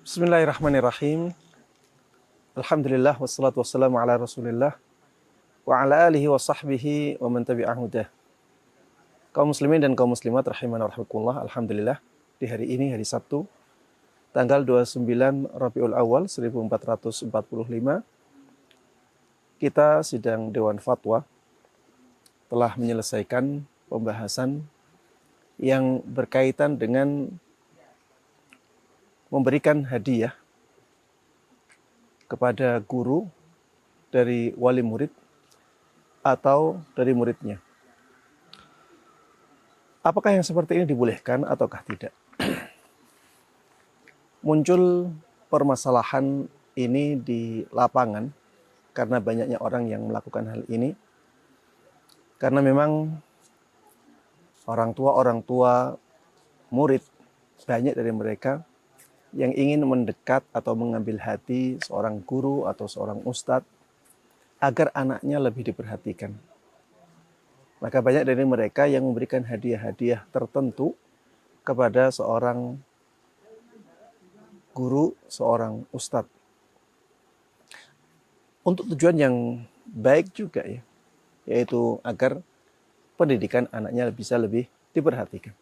Bismillahirrahmanirrahim. Alhamdulillah wassalatu wassalamu ala Rasulillah wa ala alihi wa sahbihi wa man tabi'ahu dah. Kaum muslimin dan kaum muslimat rahimana rahimakumullah. Alhamdulillah di hari ini, hari Sabtu, tanggal 29 Rabiul Awal 1445, kita sidang Dewan Fatwa telah menyelesaikan pembahasan yang berkaitan dengan memberikan hadiah kepada guru dari wali murid atau dari muridnya. Apakah yang seperti ini dibolehkan ataukah tidak? Muncul permasalahan ini di lapangan karena banyaknya orang yang melakukan hal ini. Karena memang orang tua murid, banyak dari mereka yang ingin mendekat atau mengambil hati seorang guru atau seorang ustadz agar anaknya lebih diperhatikan. Maka banyak dari mereka yang memberikan hadiah-hadiah tertentu kepada seorang guru, seorang ustadz. Untuk tujuan yang baik juga ya, yaitu agar pendidikan anaknya bisa lebih diperhatikan.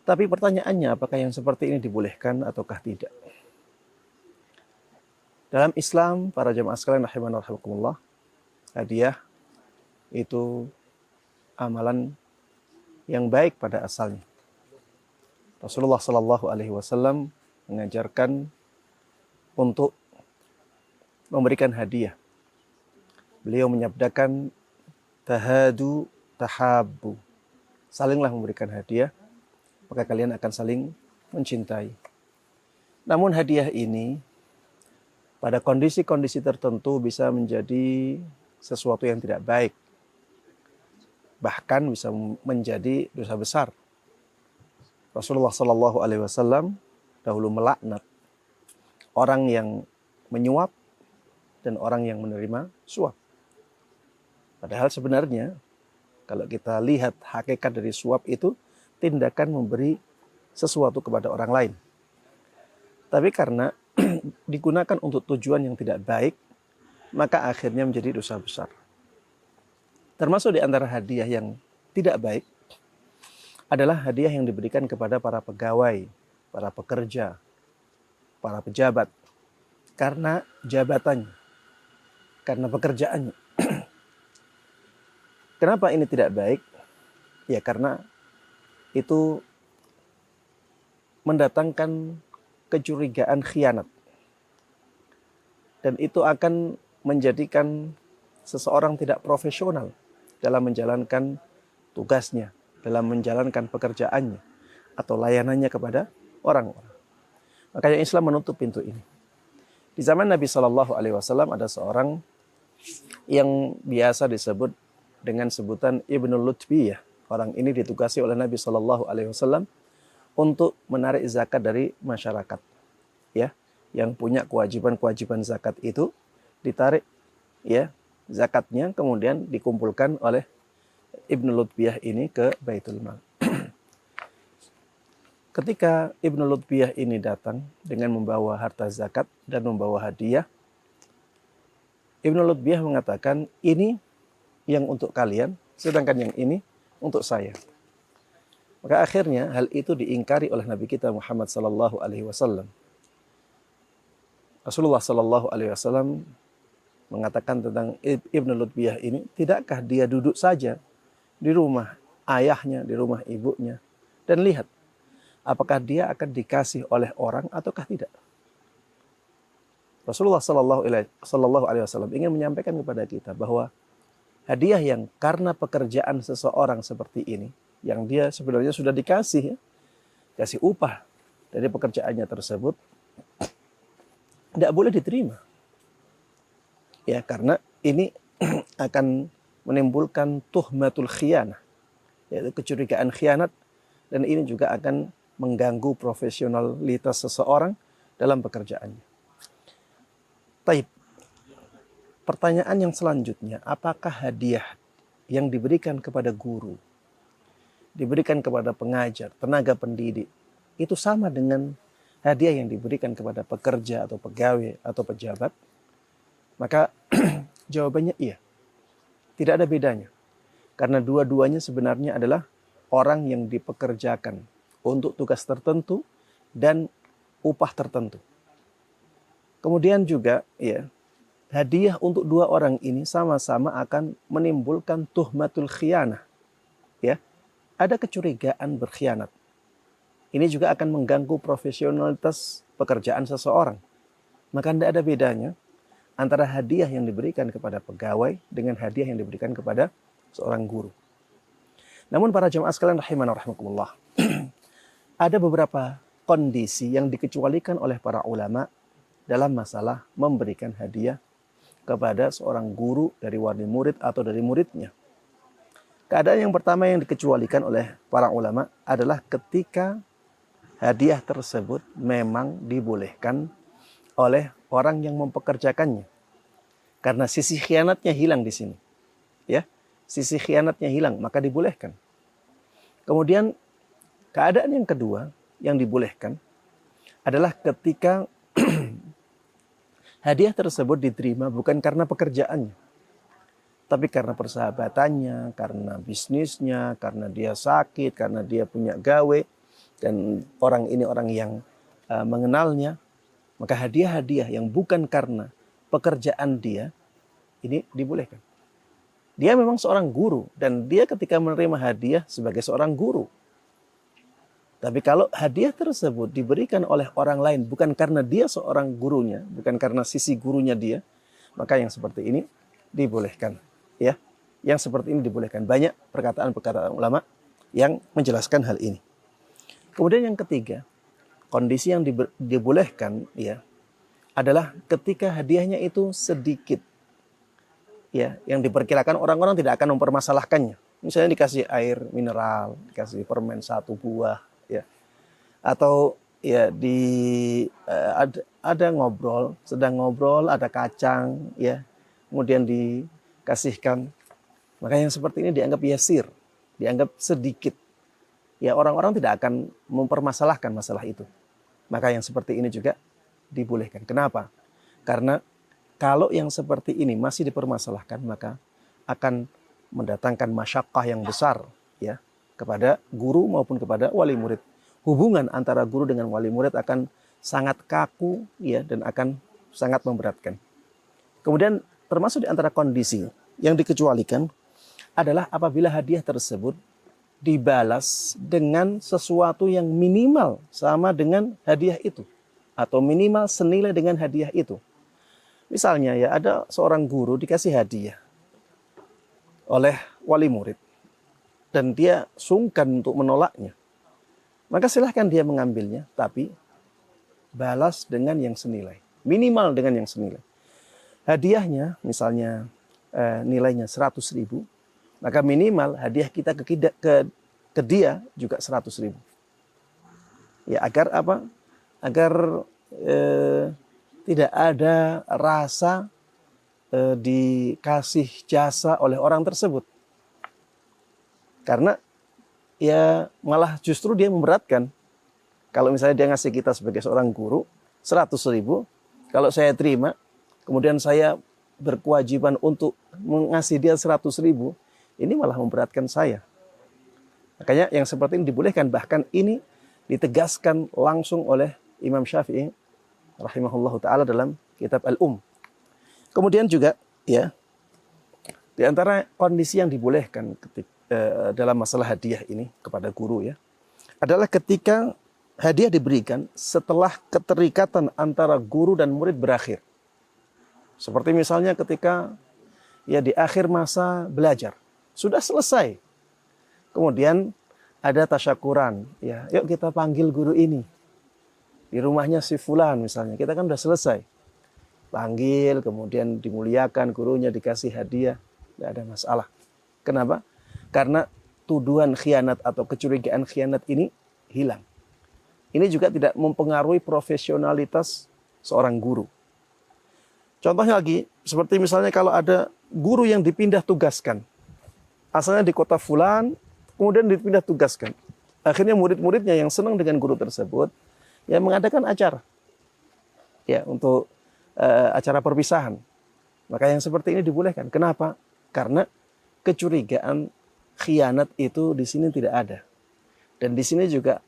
Tapi pertanyaannya, apakah yang seperti ini dibolehkan ataukah tidak? Dalam Islam, para jemaah sekalian rahimana rahimakumullah, hadiah itu amalan yang baik pada asalnya. Rasulullah Shallallahu Alaihi Wasallam mengajarkan untuk memberikan hadiah. Beliau menyabdakan tahadu tahabbu, salinglah memberikan hadiah, maka kalian akan saling mencintai. Namun hadiah ini pada kondisi-kondisi tertentu bisa menjadi sesuatu yang tidak baik. Bahkan bisa menjadi dosa besar. Rasulullah Shallallahu Alaihi Wasallam dahulu melaknat orang yang menyuap dan orang yang menerima suap. Padahal sebenarnya kalau kita lihat hakikat dari suap itu tindakan memberi sesuatu kepada orang lain. Tapi karena digunakan untuk tujuan yang tidak baik, maka akhirnya menjadi dosa besar. Termasuk di antara hadiah yang tidak baik adalah hadiah yang diberikan kepada para pegawai, para pekerja, para pejabat. Karena jabatannya, karena pekerjaannya. Kenapa ini tidak baik? Ya karena itu mendatangkan kecurigaan khianat. Dan itu akan menjadikan seseorang tidak profesional dalam menjalankan tugasnya, dalam menjalankan pekerjaannya, atau layanannya kepada orang-orang. Makanya Islam menutup pintu ini. Di zaman Nabi SAW ada seorang yang biasa disebut dengan sebutan Ibnul Lutbiyah. Orang ini ditugasi oleh Nabi SAW untuk menarik zakat dari masyarakat. Ya, yang punya kewajiban zakat itu ditarik ya zakatnya, kemudian dikumpulkan oleh Ibnu Lutbiyah ini ke Baitul Mal. Ketika Ibnu Lutbiyah ini datang dengan membawa harta zakat dan membawa hadiah, Ibnu Lutbiyah mengatakan, ini yang untuk kalian, sedangkan yang ini untuk saya. Maka akhirnya hal itu diingkari oleh Nabi kita Muhammad sallallahu alaihi wasallam. Rasulullah sallallahu alaihi wasallam mengatakan tentang Ibnu Lutbiyah ini, tidakkah dia duduk saja di rumah ayahnya, di rumah ibunya, dan lihat apakah dia akan dikasih oleh orang ataukah tidak. Rasulullah sallallahu alaihi wasallam ingin menyampaikan kepada kita bahwa hadiah yang karena pekerjaan seseorang seperti ini, yang dia sebenarnya sudah dikasih, ya, kasih upah dari pekerjaannya tersebut, tidak boleh diterima. Ya, karena ini akan menimbulkan tuhmatul khianah, yaitu kecurigaan khianat, dan ini juga akan mengganggu profesionalitas seseorang dalam pekerjaannya. Taib. Pertanyaan yang selanjutnya, apakah hadiah yang diberikan kepada guru diberikan kepada pengajar, tenaga pendidik, itu sama dengan hadiah yang diberikan kepada pekerja atau pegawai atau pejabat? Maka jawabannya iya. Tidak ada bedanya. Karena dua-duanya sebenarnya adalah orang yang dipekerjakan untuk tugas tertentu dan upah tertentu. Kemudian juga ya, hadiah untuk dua orang ini sama-sama akan menimbulkan tuhmatul khianah. Ya, ada kecurigaan berkhianat. Ini juga akan mengganggu profesionalitas pekerjaan seseorang. Maka tidak ada bedanya antara hadiah yang diberikan kepada pegawai dengan hadiah yang diberikan kepada seorang guru. Namun para jemaah sekalian rahimana rahimakumullah, ada beberapa kondisi yang dikecualikan oleh para ulama dalam masalah memberikan hadiah kepada seorang guru dari wali murid atau dari muridnya. Keadaan yang pertama yang dikecualikan oleh para ulama adalah ketika hadiah tersebut memang dibolehkan oleh orang yang mempekerjakannya. Karena sisi khianatnya hilang di sini. Ya, sisi khianatnya hilang, maka dibolehkan. Kemudian keadaan yang kedua yang dibolehkan adalah ketika hadiah tersebut diterima bukan karena pekerjaannya, tapi karena persahabatannya, karena bisnisnya, karena dia sakit, karena dia punya gawe, dan orang ini orang yang mengenalnya. Maka hadiah-hadiah yang bukan karena pekerjaan dia, ini dibolehkan. Dia memang seorang guru, dan dia ketika menerima hadiah sebagai seorang guru. Tapi kalau hadiah tersebut diberikan oleh orang lain bukan karena dia seorang gurunya, bukan karena sisi gurunya dia, maka yang seperti ini dibolehkan. Ya, yang seperti ini dibolehkan. Banyak perkataan-perkataan ulama yang menjelaskan hal ini. Kemudian yang ketiga, kondisi yang dibolehkan ya adalah ketika hadiahnya itu sedikit. Ya, yang diperkirakan orang-orang tidak akan mempermasalahkannya. Misalnya dikasih air mineral, dikasih permen 1 buah, ya. Atau ya ada ngobrol, sedang ngobrol, ada kacang, ya. Kemudian dikasihkan. Maka yang seperti ini dianggap yasir, dianggap sedikit. Ya, orang-orang tidak akan mempermasalahkan masalah itu. Maka yang seperti ini juga dibolehkan. Kenapa? Karena kalau yang seperti ini masih dipermasalahkan, maka akan mendatangkan masyaqqah yang besar ya kepada guru maupun kepada wali murid. Hubungan antara guru dengan wali murid akan sangat kaku ya dan akan sangat memberatkan. Kemudian termasuk di antara kondisi yang dikecualikan adalah apabila hadiah tersebut dibalas dengan sesuatu yang minimal sama dengan hadiah itu atau minimal senilai dengan hadiah itu. Misalnya ya ada seorang guru dikasih hadiah oleh wali murid dan dia sungkan untuk menolaknya. Maka silahkan dia mengambilnya, tapi balas dengan yang senilai, minimal dengan yang senilai. Hadiahnya misalnya nilainya 100.000, maka minimal hadiah kita ke dia juga 100.000. Ya agar apa? Agar tidak ada rasa dikasih jasa oleh orang tersebut. Karena ya malah justru dia memberatkan. Kalau misalnya dia ngasih kita sebagai seorang guru 100.000, kalau saya terima, kemudian saya berkewajiban untuk mengasih dia 100.000, ini malah memberatkan saya. Makanya yang seperti ini dibolehkan, bahkan ini ditegaskan langsung oleh Imam Syafi'i rahimahullahu ta'ala dalam kitab Al-Um. Kemudian juga ya di antara kondisi yang dibolehkan dalam masalah hadiah ini kepada guru ya adalah ketika hadiah diberikan setelah keterikatan antara guru dan murid berakhir. Seperti misalnya ketika ya di akhir masa belajar sudah selesai. Kemudian ada tasyakuran, ya, yuk kita panggil guru ini. Di rumahnya si fulan misalnya, kita kan udah selesai. Panggil, kemudian dimuliakan gurunya, dikasih hadiah, tidak ada masalah. Kenapa? Karena tuduhan khianat atau kecurigaan khianat ini hilang. Ini juga tidak mempengaruhi profesionalitas seorang guru. Contohnya lagi, seperti misalnya kalau ada guru yang dipindah tugaskan. Asalnya di kota fulan, kemudian dipindah tugaskan. Akhirnya murid-muridnya yang senang dengan guru tersebut, ya mengadakan acara, ya untuk acara perpisahan. Maka yang seperti ini dibolehkan. Kenapa? Karena kecurigaan khianat itu di sini tidak ada. Dan di sini juga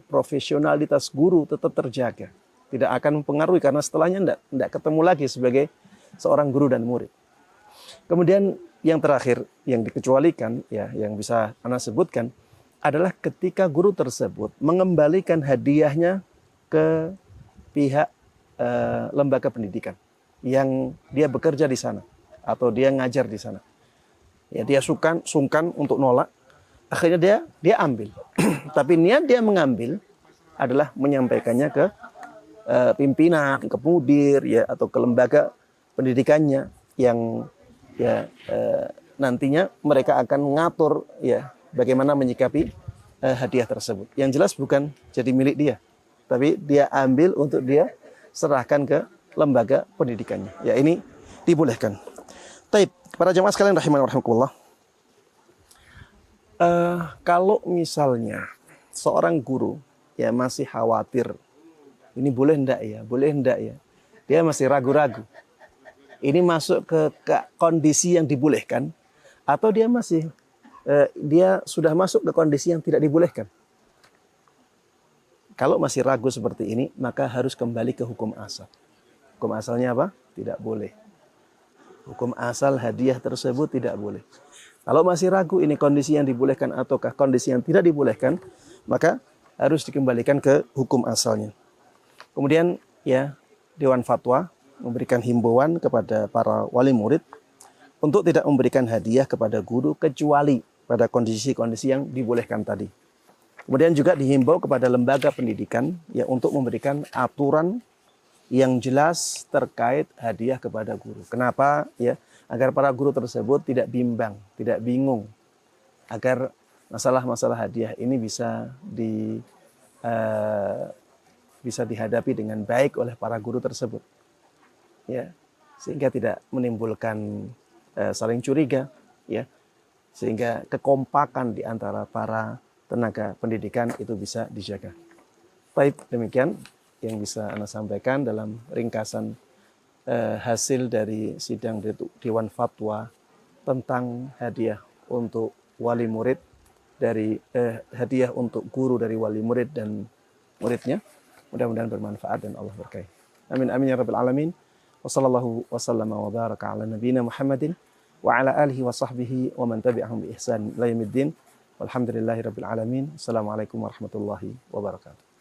profesionalitas guru tetap terjaga. Tidak akan mempengaruhi karena setelahnya tidak ketemu lagi sebagai seorang guru dan murid. Kemudian yang terakhir yang dikecualikan, ya yang bisa Anda sebutkan adalah ketika guru tersebut mengembalikan hadiahnya ke pihak lembaga pendidikan yang dia bekerja di sana atau dia ngajar di sana. Ya dia sungkan untuk nolak, akhirnya dia ambil. Tapi niat dia mengambil adalah menyampaikannya ke pimpinan, ke mudir, ya atau ke lembaga pendidikannya yang ya nantinya mereka akan mengatur ya bagaimana menyikapi hadiah tersebut. Yang jelas bukan jadi milik dia, tapi dia ambil untuk dia serahkan ke lembaga pendidikannya. Ya ini dibolehkan. Taib, para jamaah sekalian rahimani wa rahimakumullah. Kalau misalnya seorang guru ya masih khawatir, ini boleh enggak ya, boleh enggak ya, dia masih ragu-ragu. Ini masuk ke kondisi yang dibolehkan atau dia masih dia sudah masuk ke kondisi yang tidak dibolehkan. Kalau masih ragu seperti ini, maka harus kembali ke hukum asal. Hukum asalnya apa? Tidak boleh. Hukum asal hadiah tersebut tidak boleh. Kalau masih ragu ini kondisi yang dibolehkan ataukah kondisi yang tidak dibolehkan, maka harus dikembalikan ke hukum asalnya. Kemudian ya Dewan Fatwa memberikan himbauan kepada para wali murid untuk tidak memberikan hadiah kepada guru kecuali pada kondisi-kondisi yang dibolehkan tadi. Kemudian juga dihimbau kepada lembaga pendidikan ya untuk memberikan aturan yang jelas terkait hadiah kepada guru. Kenapa? Ya, agar para guru tersebut tidak bimbang, tidak bingung, agar masalah-masalah hadiah ini bisa dihadapi dengan baik oleh para guru tersebut. Ya, sehingga tidak menimbulkan saling curiga, ya, sehingga kekompakan di antara para tenaga pendidikan itu bisa dijaga. Baik, demikian yang bisa Anda sampaikan dalam ringkasan hasil dari sidang Dewan Fatwa tentang hadiah untuk wali murid dari hadiah untuk guru dari wali murid dan muridnya. Mudah-mudahan bermanfaat dan Allah berkahi. Amin amin ya rabbal alamin. Wassallallahu wasallama wa baraka ala nabiyyina Muhammadin wa ala alihi wa sahbihi wa man tabi'ahum bi ihsan ila yaumiddin. Walhamdulillahi rabbil alamin. Assalamualaikum warahmatullahi wabarakatuh.